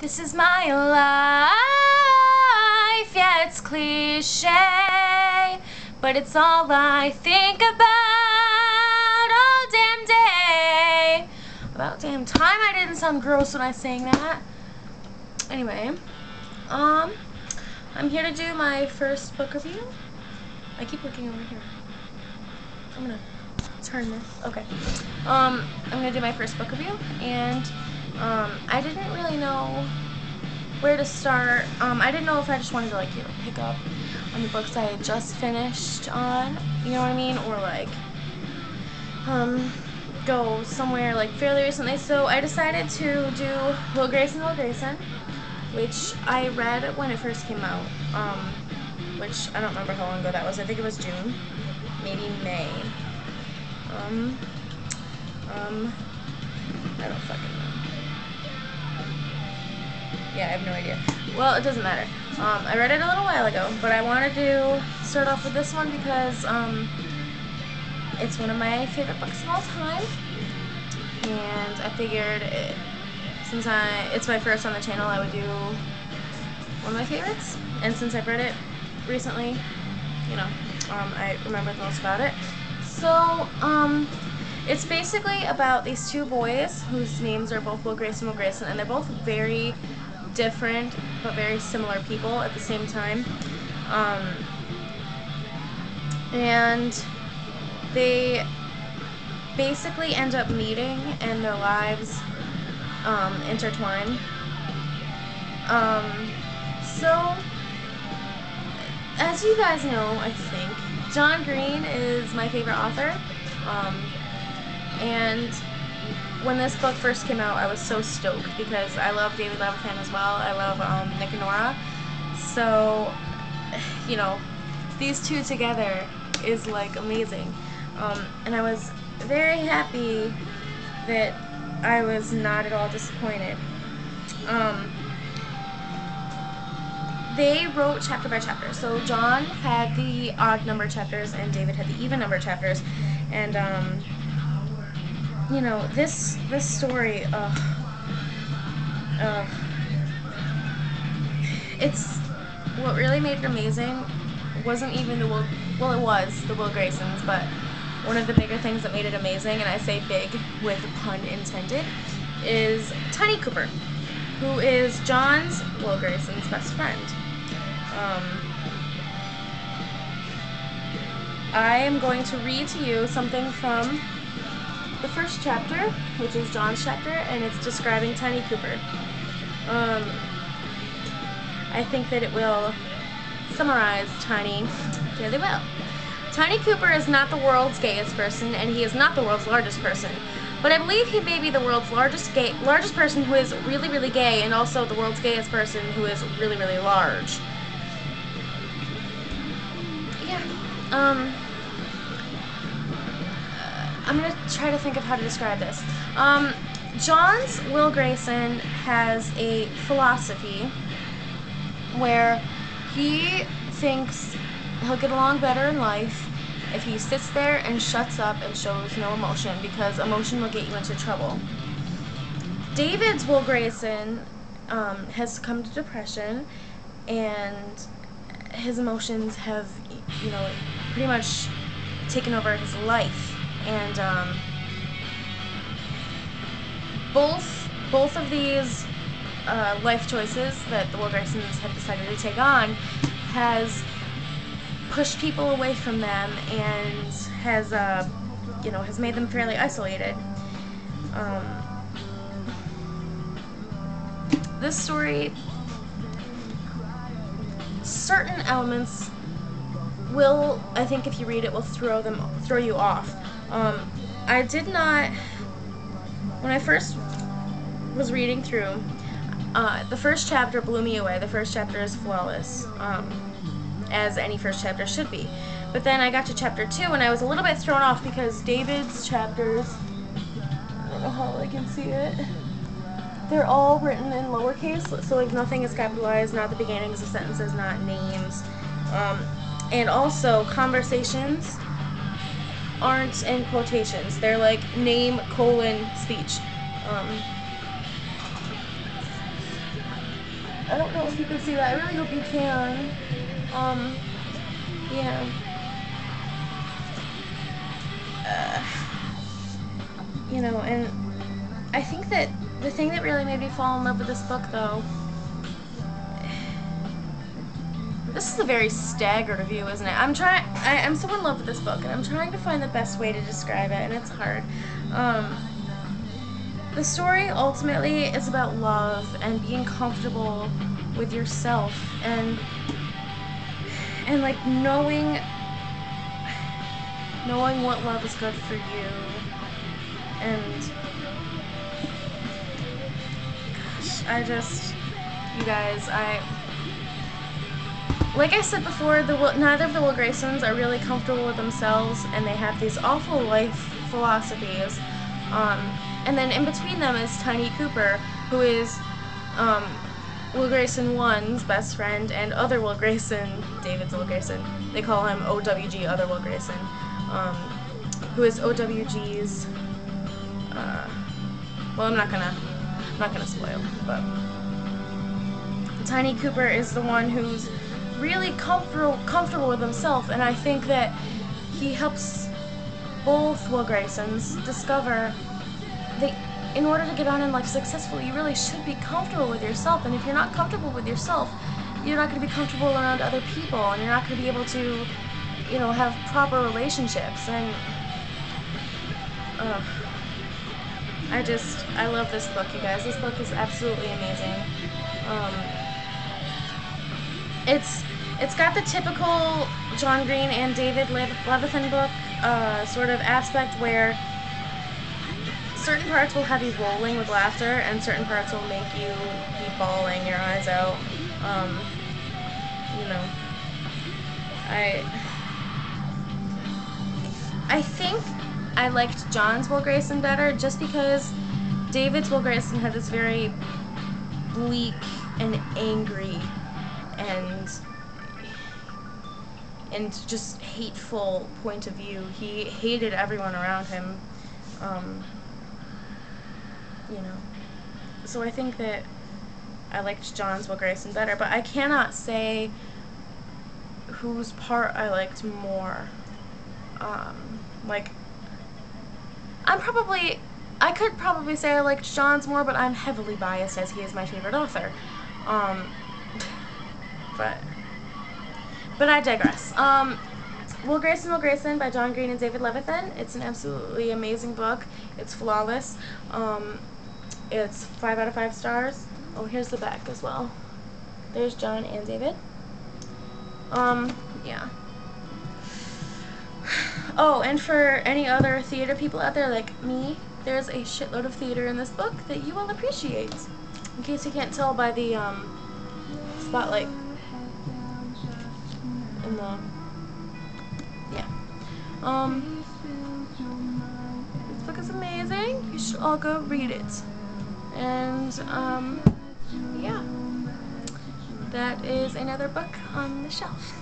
This is my life, yeah, it's cliche, but it's all I think about all damn day. About damn time I didn't sound gross when I sang that. Anyway, I'm here to do my first book review. I keep looking over here. I'm gonna turn this. Okay. I'm gonna do my first book review, and I didn't really know where to start. I didn't know if I just wanted to, like, you know, pick up on the books I had just finished on, you know what I mean, or like go somewhere like fairly recently. So I decided to do Will Grayson, which I read when it first came out, which I don't remember how long ago that was. I think it was June, maybe May. I don't fucking know. Yeah, I have no idea. Well, it doesn't matter. I read it a little while ago, but I wanted to start off with this one because it's one of my favorite books of all time, and I figured since it's my first on the channel, I would do one of my favorites, and since I've read it recently, you know, I remember the most about it. So, it's basically about these two boys whose names are both Will Grayson, and they're both very different but very similar people at the same time. And they basically end up meeting and their lives intertwine. So, as you guys know, I think, John Green is my favorite author. And when this book first came out, I was so stoked because I love David Levithan as well. I love Nick and Nora. So, you know, these two together is like amazing. And I was very happy that I was not at all disappointed. They wrote chapter by chapter. So John had the odd number chapters and David had the even number chapters. And you know, this story, it's what really made it amazing wasn't even the Will, well, it was the Will Graysons, but one of the bigger things that made it amazing, and I say big with pun intended, is Tiny Cooper, who is John's, Will Grayson's, best friend. I am going to read to you something from the first chapter, which is John's chapter, and it's describing Tiny Cooper. I think that it will summarize Tiny fairly well. Tiny Cooper is not the world's gayest person, and he is not the world's largest person, but I believe he may be the world's largest person who is really, really gay, and also the world's gayest person who is really, really large. Yeah. I'm going to try to think of how to describe this. John's Will Grayson has a philosophy where he thinks he'll get along better in life if he sits there and shuts up and shows no emotion, because emotion will get you into trouble. David's Will Grayson has succumbed to depression, and his emotions have, you know, pretty much taken over his life. And both of these life choices that the Will Graysons have decided to take on has pushed people away from them and has you know, has made them fairly isolated. This story, certain elements will, I think if you read it, will throw you off. I did not, when I first was reading through, the first chapter blew me away. The first chapter is flawless, as any first chapter should be. But then I got to chapter 2 and I was a little bit thrown off because David's chapters, I don't know how I can see it, they're all written in lowercase, so like nothing is capitalized, not the beginnings of sentences, not names. And also conversations aren't in quotations. They're like name, colon, speech. I don't know if you can see that. I really hope you can. Yeah. You know, and I think that the thing that really made me fall in love with this book, though, this is a very staggered review, isn't it? I'm so in love with this book, and I'm trying to find the best way to describe it, and it's hard. The story ultimately is about love and being comfortable with yourself, and like knowing what love is good for you. And gosh, you guys, like I said before, neither of the Will Graysons are really comfortable with themselves, and they have these awful life philosophies. And then in between them is Tiny Cooper, who is Will Grayson 1's best friend, and other Will Grayson, David's Will Grayson. They call him OWG, other Will Grayson, who is OWG's. Well, I'm not gonna spoil, but Tiny Cooper is the one who's really comfortable with himself, and I think that he helps both Will Graysons discover that in order to get on in life successfully, you really should be comfortable with yourself, and if you're not comfortable with yourself, you're not going to be comfortable around other people, and you're not going to be able to, you know, have proper relationships. And I love this book, you guys. This book is absolutely amazing. It's got the typical John Green and David Levithan book sort of aspect where certain parts will have you rolling with laughter, and certain parts will make you be bawling your eyes out. You know, I think I liked John's Will Grayson better just because David's Will Grayson had this very bleak and angry and just hateful point of view. He hated everyone around him, you know. So I think that I liked John's Will Grayson better, but I cannot say whose part I liked more. Like, I could probably say I liked John's more, but I'm heavily biased as he is my favorite author. But I digress. Will Grayson by John Green and David Levithan. It's an absolutely amazing book. It's flawless. It's 5 out of 5 stars. Oh, here's the back as well. There's John and David. Yeah. Oh, and for any other theater people out there like me, there's a shitload of theater in this book that you will appreciate. In case you can't tell by the spotlight in the, yeah. This book is amazing. You should all go read it. And yeah, that is another book on the shelf.